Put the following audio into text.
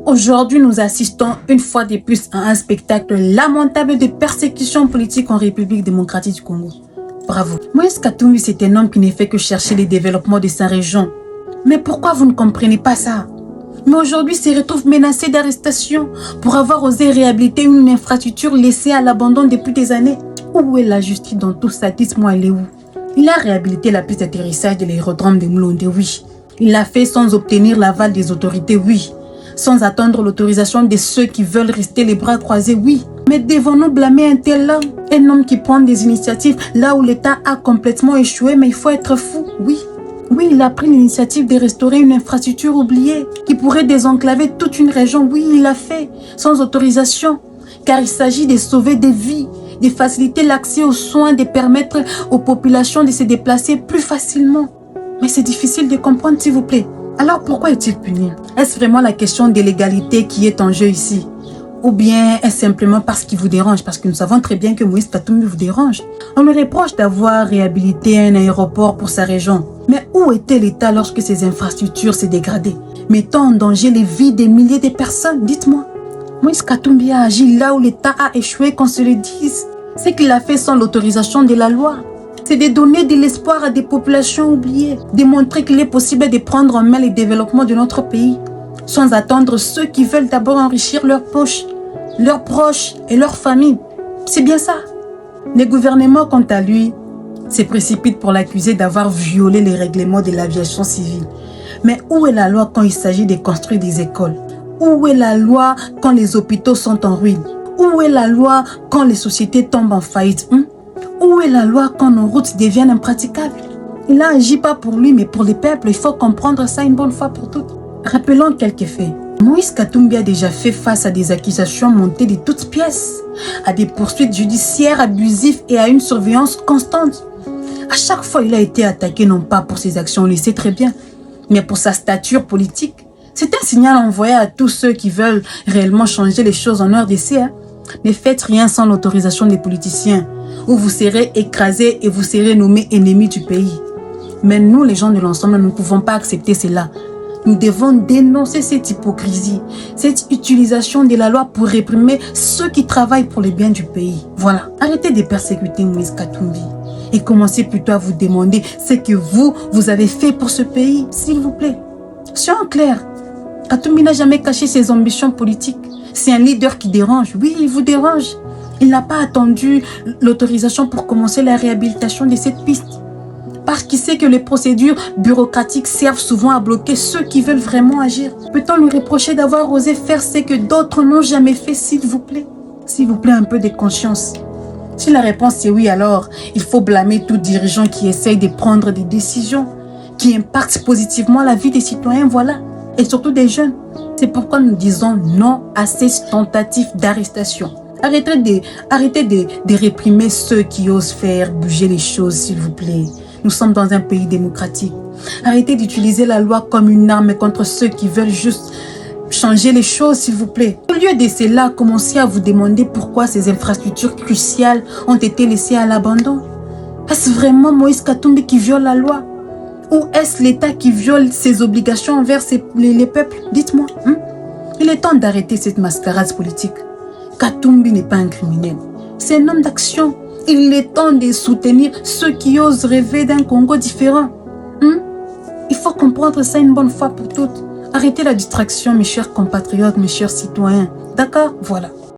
Aujourd'hui, nous assistons une fois de plus à un spectacle lamentable de persécution politique en République démocratique du Congo. Bravo. Moïse Katumbi, c'est un homme qui ne fait que chercher le développement de sa région. Mais pourquoi vous ne comprenez pas ça? Mais aujourd'hui, se retrouve menacé d'arrestation pour avoir osé réhabiliter une infrastructure laissée à l'abandon depuis des années. Où est la justice dans tout ça? Dites-moi, elle est où? Il a réhabilité la piste d'atterrissage de l'aérodrome de Moulonde, oui. Il l'a fait sans obtenir l'aval des autorités, oui. Sans attendre l'autorisation de ceux qui veulent rester les bras croisés, oui. Mais devons-nous blâmer un tel homme? Un homme qui prend des initiatives là où l'État a complètement échoué, mais il faut être fou, oui. Oui, il a pris l'initiative de restaurer une infrastructure oubliée qui pourrait désenclaver toute une région. Oui, il l'a fait, sans autorisation, car il s'agit de sauver des vies, de faciliter l'accès aux soins, de permettre aux populations de se déplacer plus facilement. Mais c'est difficile de comprendre, s'il vous plaît. Alors pourquoi est-il puni? Est-ce vraiment la question de l'égalité qui est en jeu ici? Ou bien est-ce simplement parce qu'il vous dérange? Parce que nous savons très bien que Moïse Katumbi vous dérange. On lui reproche d'avoir réhabilité un aéroport pour sa région. Mais où était l'État lorsque ces infrastructures s'est dégradées, mettant en danger les vies des milliers de personnes? Dites-moi. Moïse Katumbi a agi là où l'État a échoué, qu'on se le dise. Ce qu'il a fait sans l'autorisation de la loi, c'est de donner de l'espoir à des populations oubliées, de montrer qu'il est possible de prendre en main le développement de notre pays, sans attendre ceux qui veulent d'abord enrichir leurs poches, leurs proches et leurs familles. C'est bien ça. Le gouvernement, quant à lui, se précipite pour l'accuser d'avoir violé les règlements de l'aviation civile. Mais où est la loi quand il s'agit de construire des écoles? Où est la loi quand les hôpitaux sont en ruine? Où est la loi quand les sociétés tombent en faillite? Où est la loi quand nos routes deviennent impraticables? Il n'a agi pas pour lui, mais pour les peuples. Il faut comprendre ça une bonne fois pour toutes. Rappelons quelques faits. Moïse Katumbi a déjà fait face à des accusations montées de toutes pièces, à des poursuites judiciaires abusives et à une surveillance constante. À chaque fois, il a été attaqué non pas pour ses actions, on le sait très bien, mais pour sa stature politique. C'est un signal envoyé à tous ceux qui veulent réellement changer les choses en RDC. Ne faites rien sans l'autorisation des politiciens, ou vous serez écrasés et vous serez nommés ennemis du pays. Mais nous, les gens de l'ensemble, nous ne pouvons pas accepter cela. Nous devons dénoncer cette hypocrisie, cette utilisation de la loi pour réprimer ceux qui travaillent pour le bien du pays. Voilà. Arrêtez de persécuter Moïse Katumbi et commencez plutôt à vous demander ce que vous avez fait pour ce pays, s'il vous plaît. Soyons clairs. Katumbi n'a jamais caché ses ambitions politiques. C'est un leader qui dérange. Oui, il vous dérange. Il n'a pas attendu l'autorisation pour commencer la réhabilitation de cette piste. Parce qu'il sait que les procédures bureaucratiques servent souvent à bloquer ceux qui veulent vraiment agir. Peut-on lui reprocher d'avoir osé faire ce que d'autres n'ont jamais fait, s'il vous plaît? S'il vous plaît, un peu de conscience. Si la réponse est oui, alors il faut blâmer tout dirigeant qui essaye de prendre des décisions qui impactent positivement la vie des citoyens, voilà. Et surtout des jeunes. C'est pourquoi nous disons non à ces tentatives d'arrestation. Arrêtez de réprimer ceux qui osent faire bouger les choses, s'il vous plaît. Nous sommes dans un pays démocratique. Arrêtez d'utiliser la loi comme une arme contre ceux qui veulent juste changer les choses, s'il vous plaît. Au lieu de cela, commencez à vous demander pourquoi ces infrastructures cruciales ont été laissées à l'abandon. Est-ce vraiment Moïse Katumbi qui viole la loi? Ou est-ce l'État qui viole ses obligations envers les peuples? Dites-moi. Il est temps d'arrêter cette mascarade politique. Katumbi n'est pas un criminel. C'est un homme d'action. Il est temps de soutenir ceux qui osent rêver d'un Congo différent. Il faut comprendre ça une bonne fois pour toutes. Arrêtez la distraction, mes chers compatriotes, mes chers citoyens. D'accord? Voilà.